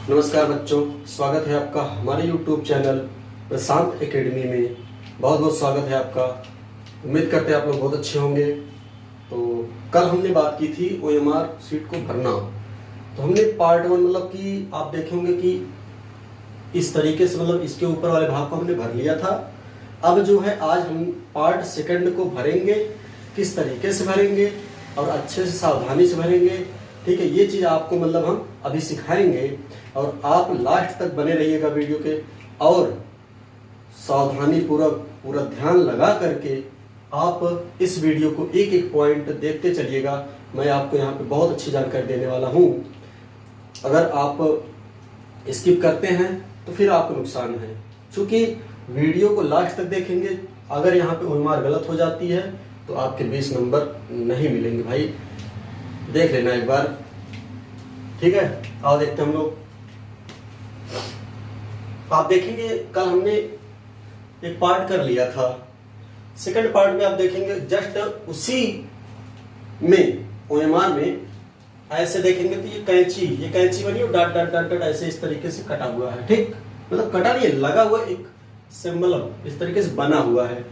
नमस्कार बच्चों, स्वागत है आपका हमारे YouTube चैनल प्रशांत एकेडमी में। बहुत बहुत स्वागत है आपका। उम्मीद करते हैं आप लोग बहुत अच्छे होंगे। तो कल हमने बात की थी OMR सीट को भरना। तो हमने पार्ट 1 मतलब कि आप देखेंगे कि इस तरीके से मतलब इसके ऊपर वाले भाग को हमने भर लिया था। अब जो है आज हम पार्ट 2 को भरेंगे। किस तरीके से भरेंगे और अच्छे से सावधानी से भरेंगे, ठीक है, ये चीज़ आपको मतलब हम अभी सिखाएंगे और आप लास्ट तक बने रहिएगा वीडियो के और सावधानी पूर्वक पूरा ध्यान लगा करके आप इस वीडियो को एक एक पॉइंट देखते चलिएगा। मैं आपको यहाँ पे बहुत अच्छी जानकारी देने वाला हूँ। अगर आप स्किप करते हैं तो फिर आपको नुकसान है, क्योंकि वीडियो को लास्ट तक देखेंगे। अगर यहाँ पे OMR गलत हो जाती है तो आपके 20 नंबर नहीं मिलेंगे भाई, देख लेना एक बार, ठीक है। आओ देखते हैं हम लोग। आप देखेंगे कल हमने एक पार्ट कर लिया था। सेकंड पार्ट में आप देखेंगे जस्ट उसी में OMR में ऐसे देखेंगे तो ये कैंची बनी और डॉट डॉट डॉट डॉट ऐसे इस तरीके से कटा हुआ है, ठीक, मतलब कटा नहीं है, लगा हुआ एक सिंबल इस तरीके से बना हुआ है।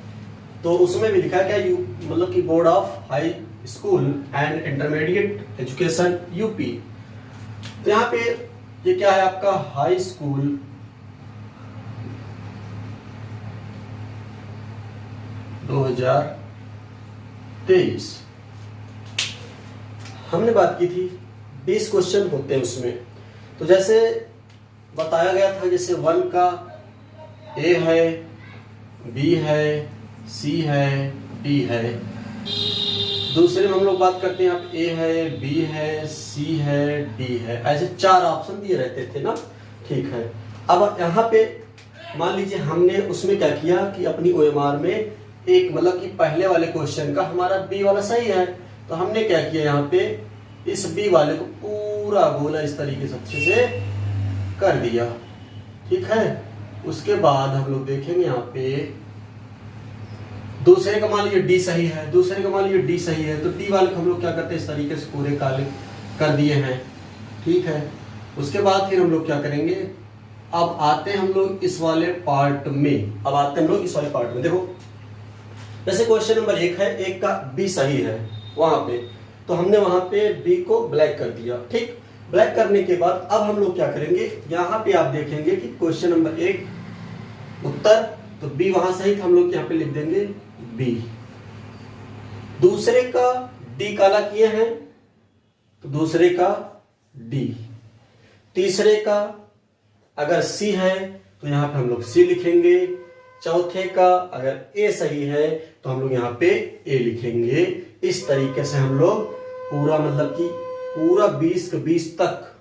तो उसमें भी लिखा क्या मतलब कि board of high school and intermediate education UP. तो यहाँ पे ये क्या है आपका हाई स्कूल दो 2023 हमने बात की थी। 20 क्वेश्चन होते हैं उसमें। तो जैसे बताया गया था, जैसे 1 का ए है, बी है, सी है, डी है। दूसरे में हम लोग बात करते हैं, आप ए है, बी है, सी है, डी है, ऐसे 4 ऑप्शन दिए रहते थे ना, ठीक है। अब यहाँ पे मान लीजिए हमने उसमें क्या किया कि अपनी OMR में एक मतलब कि पहले वाले क्वेश्चन का हमारा बी वाला सही है, तो हमने क्या किया यहाँ पे इस बी वाले को पूरा गोला इस तरीके से अच्छे से कर दिया, ठीक है। उसके बाद हम लोग देखेंगे यहाँ पे दूसरे का मान लीजिए डी सही है, दूसरे का मान लीजिए डी सही है, तो डी वाले को हम लोग क्या करते हैं इस तरीके से पूरे काले कर दिए हैं, ठीक है। उसके बाद फिर हम लोग क्या करेंगे, अब आते हैं हम लोग इस वाले पार्ट में। अब आते हैं हम लोग इस वाले पार्ट में। देखो जैसे क्वेश्चन नंबर 1 है, 1 का बी सही है वहां पे, तो हमने वहां पे बी को ब्लैक कर दिया, ठीक। ब्लैक करने के बाद अब हम लोग क्या करेंगे, यहाँ पे आप देखेंगे कि क्वेश्चन नंबर 1 उत्तर, तो बी वहां सही था, हम लोग यहाँ पे लिख देंगे बी। दूसरे का डी काला किए हैं तो दूसरे का डी। तीसरे का अगर सी है तो यहाँ पे हम लोग सी लिखेंगे। चौथे का अगर ए सही है तो हम लोग यहाँ पे ए लिखेंगे। इस तरीके से हम लोग पूरा मतलब कि पूरा 20 के 20 तक।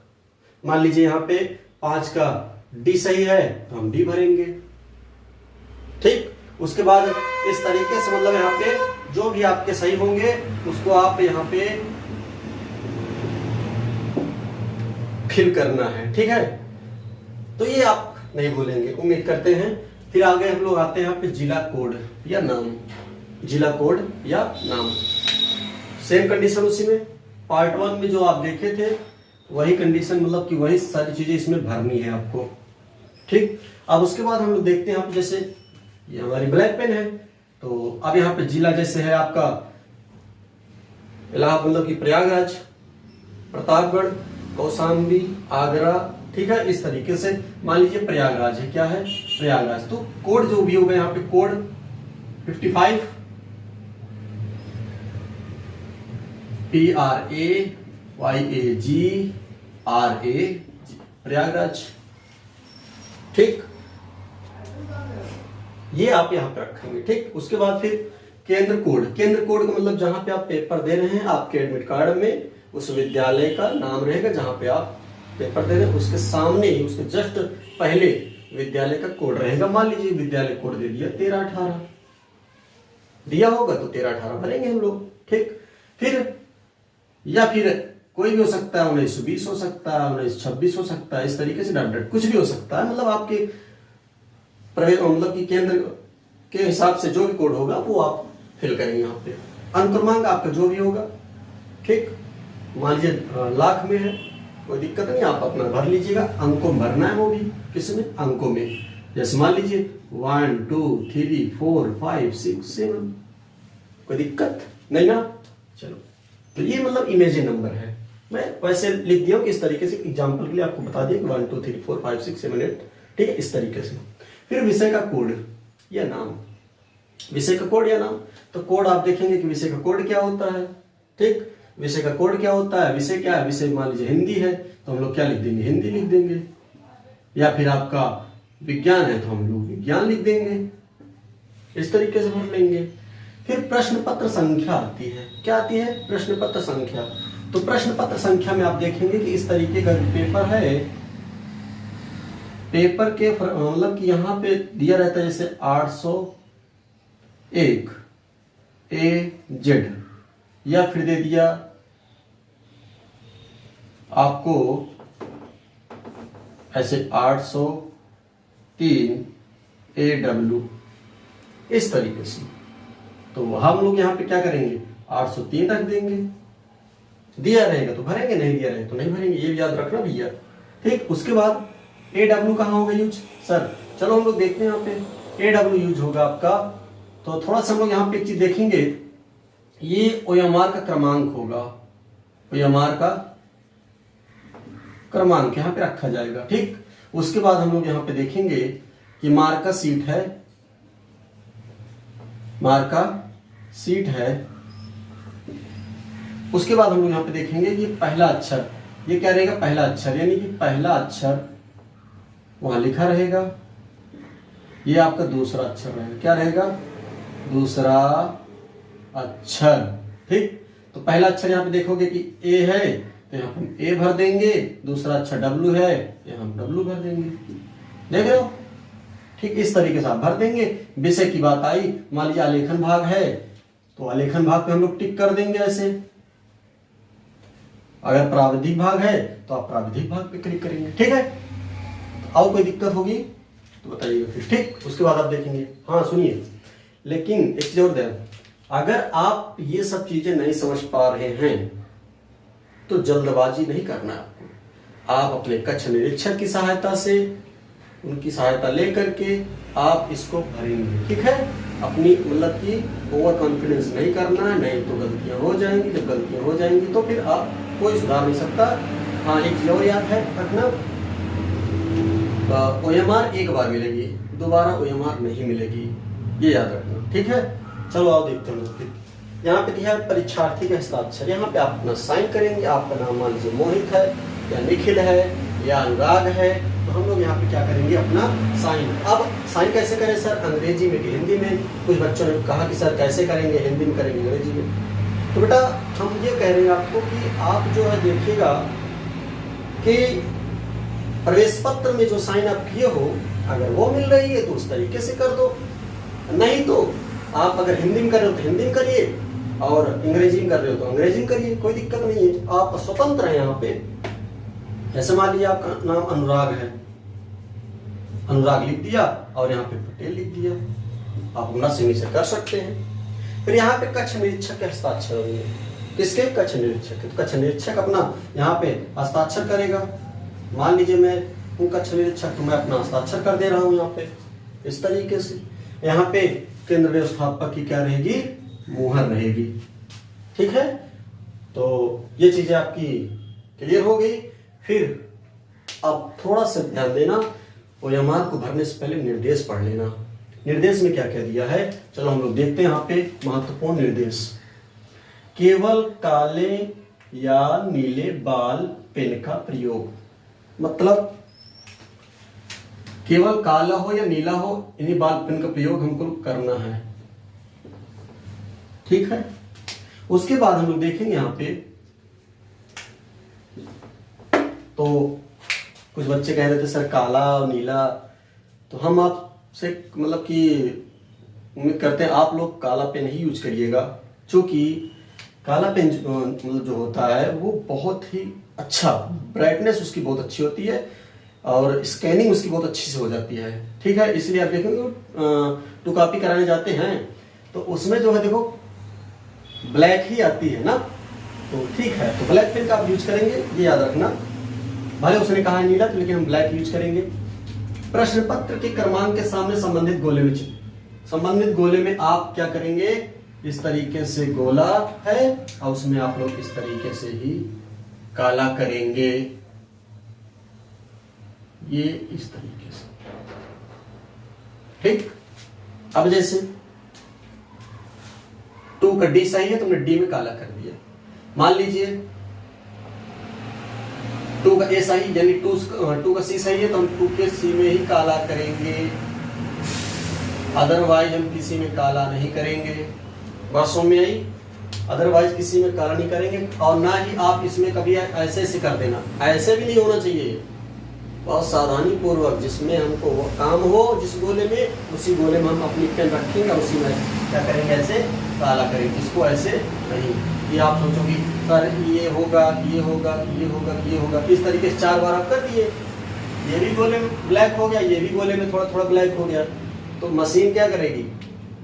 मान लीजिए यहाँ पे 5 का डी सही है तो हम डी भरेंगे, ठीक। उसके बाद इस तरीके से मतलब यहाँ पे जो भी आपके सही होंगे उसको आप यहाँ पे फिल करना है, ठीक है। तो ये आप नहीं भूलेंगे, उम्मीद करते हैं। फिर आगे हम लोग आते हैं यहाँ पे जिला कोड या नाम, जिला कोड या नाम। सेम कंडीशन उसी में पार्ट 1 में जो आप देखे थे वही कंडीशन, मतलब कि वही सारी चीजें इसमें भरनी है आपको, ठीक। अब उसके बाद हम लोग देखते हैं, आप जैसे ये हमारी ब्लैक पेन है, तो अब यहाँ पे जिला जैसे है आपका इलाहाबाद मतलब कि प्रयागराज, प्रतापगढ़, कौशाम्बी, आगरा, ठीक है। इस तरीके से मान लीजिए प्रयागराज है, क्या है प्रयागराज, तो कोड जो भी होगा यहाँ पे कोड 55 PRAYAGRA प्रयागराज, ठीक। ये आप यहाँ पे रखेंगे, ठीक। उसके बाद फिर केंद्र कोड का मतलब जहां पे आप पेपर दे रहे हैं, आपके एडमिट कार्ड में उस विद्यालय का नाम रहेगा जहां पे आप पेपर दे रहे हैं, उसके सामने ही उसके जस्ट पहले विद्यालय का कोड रहेगा। मान लीजिए विद्यालय कोड दे दिया 1318 दिया होगा तो 1318 भरेंगे हम लोग, ठीक। फिर या फिर कोई भी हो सकता है, 1920 हो सकता है, 1926 हो सकता है, इस तरीके से डॉट डॉट कुछ भी हो सकता है। मतलब आपके मतलब कि केंद्र के हिसाब से जो भी कोड होगा वो आप फिल करेंगे यहाँ पे। अंक क्रमांक आपका जो भी होगा, ठीक। मान लीजिए लाख में है कोई दिक्कत नहीं, आप अपना भर लीजिएगा। अंकों में भरना है, वो भी किसमें, अंकों में। जैसे मान लीजिए 1 2 3 4 5 6 7, कोई दिक्कत नहीं ना। चलो, तो ये मतलब इमेजिन नंबर है। मैं वैसे लिख दिया हूँ कि इस तरीके से, एग्जाम्पल के लिए आपको बता दिया कि 1 2 3 4 5 6 7 8, ठीक है, इस तरीके से। फिर विषय का कोड या नाम, विषय का कोड या नाम। तो कोड आप देखेंगे कि विषय का कोड क्या होता है, ठीक, विषय का कोड क्या होता है। विषय क्या है, विषय मान लीजिए हिंदी है तो हम लोग क्या लिख देंगे, हिंदी लिख देंगे। या फिर आपका विज्ञान है तो हम लोग विज्ञान लिख देंगे, इस तरीके से भर लेंगे। फिर प्रश्न पत्र संख्या आती है, क्या आती है, प्रश्न पत्र संख्या। तो प्रश्न पत्र संख्या में आप देखेंगे कि इस तरीके का पेपर है, पेपर के मतलब कि यहाँ पे दिया रहता है जैसे 801 AZ, या फिर दे दिया आपको ऐसे 803 AW, इस तरीके से। तो हम लोग यहाँ पे क्या करेंगे, 803 रख देंगे। दिया रहेगा तो भरेंगे, नहीं दिया रहेगा तो नहीं भरेंगे, ये भी याद रखना भैया, ठीक। उसके बाद AW कहाँ होगा यूज, सर चलो हम लोग देखते हैं। यहाँ पे AW यूज होगा आपका, तो थोड़ा सा हम लोग यहाँ पे एक चीज देखेंगे, ये OMR का क्रमांक होगा, OMR का क्रमांक यहाँ पे रखा जाएगा, ठीक। उसके बाद हम लोग यहाँ पे देखेंगे कि मार्क का सीट है, मार्क का सीट है। उसके बाद हम लोग यहाँ पे देखेंगे कि पहला अक्षर, ये क्या रहेगा, पहला अक्षर, यानी कि पहला अक्षर वहां लिखा रहेगा। ये आपका दूसरा अक्षर रहेगा, क्या रहेगा, दूसरा अक्षर, ठीक। तो पहला अक्षर यहाँ पे देखोगे कि ए है तो यहाँ हम ए भर देंगे, दूसरा अक्षर W है यहाँ हम W भर देंगे, देख रहे हो, ठीक। इस तरीके से आप भर देंगे। विषय की बात आई, मान लीजिए आलेखन भाग है तो आलेखन भाग पे हम लोग टिक कर देंगे ऐसे। अगर प्राविधिक भाग है तो आप प्राविधिक भाग पे क्लिक करेंगे, ठीक है। तो और कोई दिक्कत होगी तो बताइएगा फिर, ठीक। उसके बाद आप देखेंगे, हाँ सुनिए, लेकिन एक चीज और ध्यान, अगर आप ये सब चीजें नहीं समझ पा रहे हैं तो जल्दबाजी नहीं करना आपको। आप अपने कक्ष निरीक्षक की सहायता से, उनकी सहायता लेकर के आप इसको भरेंगे, ठीक है। अपनी मतलब कि ओवर कॉन्फिडेंस नहीं करना है, नहीं तो गलतियां हो जाएंगी। जब गलतियां हो जाएंगी तो फिर आप कोई सुधार नहीं सकता। हाँ, एक चीज और याद है रखना, OMR एक बार मिलेगी, दोबारा OMR नहीं मिलेगी, ये याद रखना, ठीक है। चलो आओ देखते हैं फिर। यहाँ पे दिया है परीक्षार्थी का हस्ताक्षर, यहाँ पे आप अपना साइन करेंगे। आपका नाम मान लीजिए मोहित है या निखिल है या अनुराग है, तो हम लोग यहाँ पे क्या करेंगे, अपना साइन। अब साइन कैसे करें सर, अंग्रेजी में कि हिंदी में। कुछ बच्चों ने कहा कि सर कैसे करेंगे, हिंदी में करेंगे अंग्रेजी में। तो बेटा हम ये कह रहे हैं आपको कि आप जो है देखिएगा कि प्रवेश पत्र में जो साइन आप किए हो, अगर वो मिल रही है तो उस तरीके से कर दो, नहीं तो आप अगर हिंदी में कर रहे हो तो हिंदी में करिए, और अंग्रेजी में कर रहे हो तो अंग्रेजी में करिए, कोई दिक्कत नहीं है, आप स्वतंत्र हैं यहाँ पे। ऐसे मान लीजिए आपका नाम अनुराग है, अनुराग लिख दिया और यहाँ पे पटेल लिख दिया, आप अपना सिग्नेचर कर सकते हैं। फिर यहाँ पे कक्ष निरीक्षक के हस्ताक्षर होंगे, किसके, कक्ष निरीक्षक के। तो कक्ष निरीक्षक अपना यहाँ पे हस्ताक्षर करेगा। मान लीजिए मैं हूँ कक्ष निरीक्षक, तो मैं अपना हस्ताक्षर कर दे रहा हूँ यहाँ पे इस तरीके से। यहाँ पे केंद्र व्यवस्थापक की क्या रहेगी, मुहर रहेगी, ठीक है। तो ये चीजें आपकी क्लियर हो गई। फिर अब थोड़ा सा ध्यान देना, OMR को भरने से पहले निर्देश पढ़ लेना। निर्देश में क्या क्या दिया है, चलो हम लोग देखते हैं। यहाँ पे महत्वपूर्ण निर्देश, केवल काले या नीले बाल पेन का प्रयोग, मतलब केवल काला हो या नीला हो, इन्हीं बाल पेन का प्रयोग हमको करना है, ठीक है। उसके बाद हम लोग देखेंगे यहाँ पे, तो कुछ बच्चे कह रहे थे सर काला और नीला, तो हम आपसे मतलब कि उम्मीद करते हैं आप लोग काला पेन ही यूज करिएगा, क्योंकि काला पेन मतलब जो होता है वो बहुत ही अच्छा, ब्राइटनेस उसकी बहुत अच्छी होती है और स्कैनिंग उसकी बहुत अच्छी से हो जाती है, ठीक है। इसलिए आप देखेंगे टू कॉपी कराने जाते हैं तो उसमें जो है देखो ब्लैक ही आती है ना, तो ठीक है, तो ब्लैक पेन का आप यूज करेंगे, ये याद रखना। भले उसने कहा है नीला, तो लेकिन हम ब्लैक यूज करेंगे। प्रश्न पत्र के क्रमांक के सामने संबंधित गोले में संबंधित गोले में आप क्या करेंगे, इस तरीके से गोला है और उसमें आप लोग इस तरीके से ही काला करेंगे, ये इस तरीके से, ठीक। अब जैसे 2 का डी सही है, तुमने डी में काला कर दिया। मान लीजिए 2 का ए सही, यानी 2 का सी सही है, तो हम 2 के सी में ही काला करेंगे, अदरवाइज हम किसी में काला नहीं करेंगे। बात समझ में आई? अदरवाइज किसी में काला नहीं करेंगे। और ना ही आप इसमें कभी ऐसे ऐसे कर देना, ऐसे भी नहीं होना चाहिए। बहुत सावधानी पूर्वक जिसमें हमको वो काम हो, जिस गोले में, उसी गोले में हम अपनी पेन रखेंगे, उसी में क्या करेंगे, ऐसे काला करेंगे। इसको ऐसे नहीं, ये आप सोचोगे सर ये होगा, ये होगा, ये होगा, ये होगा, इस तरीके से 4 बार आप कर दिए, ये भी गोले में ब्लैक हो गया, ये भी गोले में थोड़ा थोड़ा ब्लैक हो गया, तो मशीन क्या करेगी,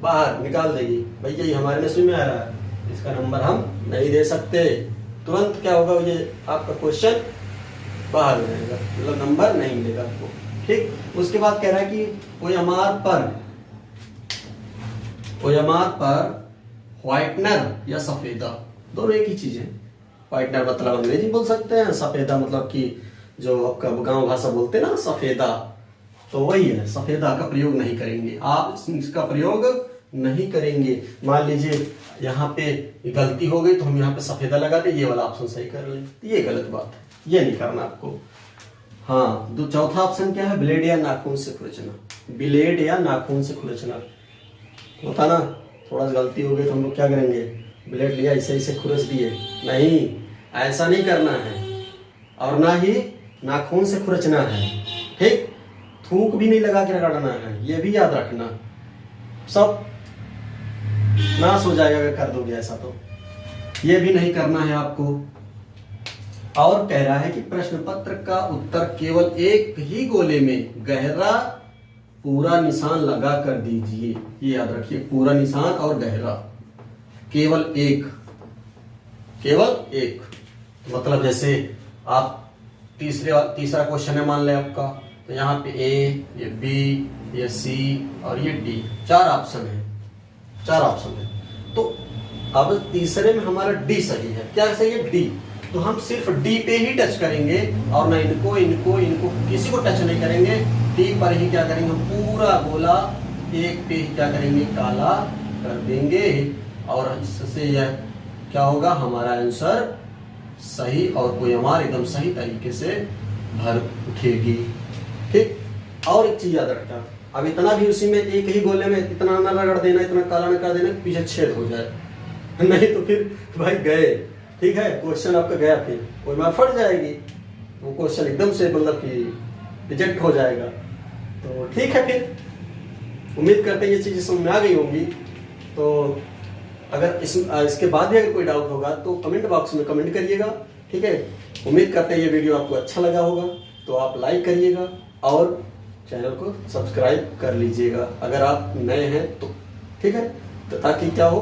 बाहर निकाल देगी, भैया ये हमारे नसीब में आ रहा है, इसका नंबर हम नहीं दे सकते। तुरंत क्या होगा, ये आपका क्वेश्चन बाहर हो जाएगा, मतलब नंबर नहीं मिलेगा आपको, ठीक। उसके बाद कह रहा है कि ओएमआर पर व्हाइटनर या सफेदा, दोनों एक ही चीज है। व्हाइटनर मतलब अंग्रेजी बोल सकते हैं, सफेदा मतलब कि जो आपका गांव भाषा बोलते हैं ना सफेदा, तो वही है, सफेदा का प्रयोग नहीं करेंगे, आप इसका प्रयोग नहीं करेंगे। मान लीजिए यहाँ पे गलती हो गई तो हम यहाँ पे सफेदा लगा दे, ये वाला ऑप्शन सही कर लें, ये गलत बात है, ये नहीं करना आपको। हाँ, तो चौथा ऑप्शन क्या है, ब्लेड या नाखून से खुरचना, ब्लेड या नाखून से खुरचना होता ना, थोड़ा सा गलती हो गई तो हम लोग क्या करेंगे, ब्लेड लिया ऐसे ऐसे खुरच दिए, नहीं, ऐसा नहीं करना है, और ना ही नाखून से खुरचना है, ठीक। थूक भी नहीं लगा के रगड़ना है, ये भी याद रखना, सब नाश हो जाएगा अगर कर दोगे ऐसा, तो ये भी नहीं करना है आपको। और कह रहा है कि प्रश्न पत्र का उत्तर केवल एक ही गोले में गहरा पूरा निशान लगा कर दीजिए, ये याद रखिए, पूरा निशान और गहरा, केवल एक मतलब जैसे आप तीसरा क्वेश्चन है मान लें आपका, तो यहाँ पे ए, ये बी, ये सी और ये डी, 4 ऑप्शन है, तो अब तीसरे में हमारा डी सही है, क्या सही है, डी, तो हम सिर्फ डी पे ही टच करेंगे और ना इनको किसी को टच नहीं करेंगे, डी पर ही क्या करेंगे, पूरा गोला एक पे ही क्या करेंगे, काला कर देंगे, और इससे यह क्या होगा, हमारा आंसर सही और कोई हमारा एकदम सही तरीके से भर उठेगी, ठीक। और एक चीज याद रखना, अब इतना भी उसी में एक ही गोले में इतना न रगड़ देना, इतना काला न कर देना पीछे छेद हो जाए, नहीं तो फिर भाई गए, ठीक है, क्वेश्चन आपका गया, फिर कोई मार फट जाएगी, वो क्वेश्चन एकदम से मतलब कि रिजेक्ट हो जाएगा। तो ठीक है, फिर उम्मीद करते हैं ये चीज़ समझ में आ गई होंगी। तो अगर इसके बाद भी अगर कोई डाउट होगा तो कमेंट बॉक्स में कमेंट करिएगा, ठीक है। उम्मीद करते हैं ये वीडियो आपको अच्छा लगा होगा, तो आप लाइक करिएगा और चैनल को सब्सक्राइब कर लीजिएगा अगर आप नए हैं तो, ठीक है, तो ताकि क्या हो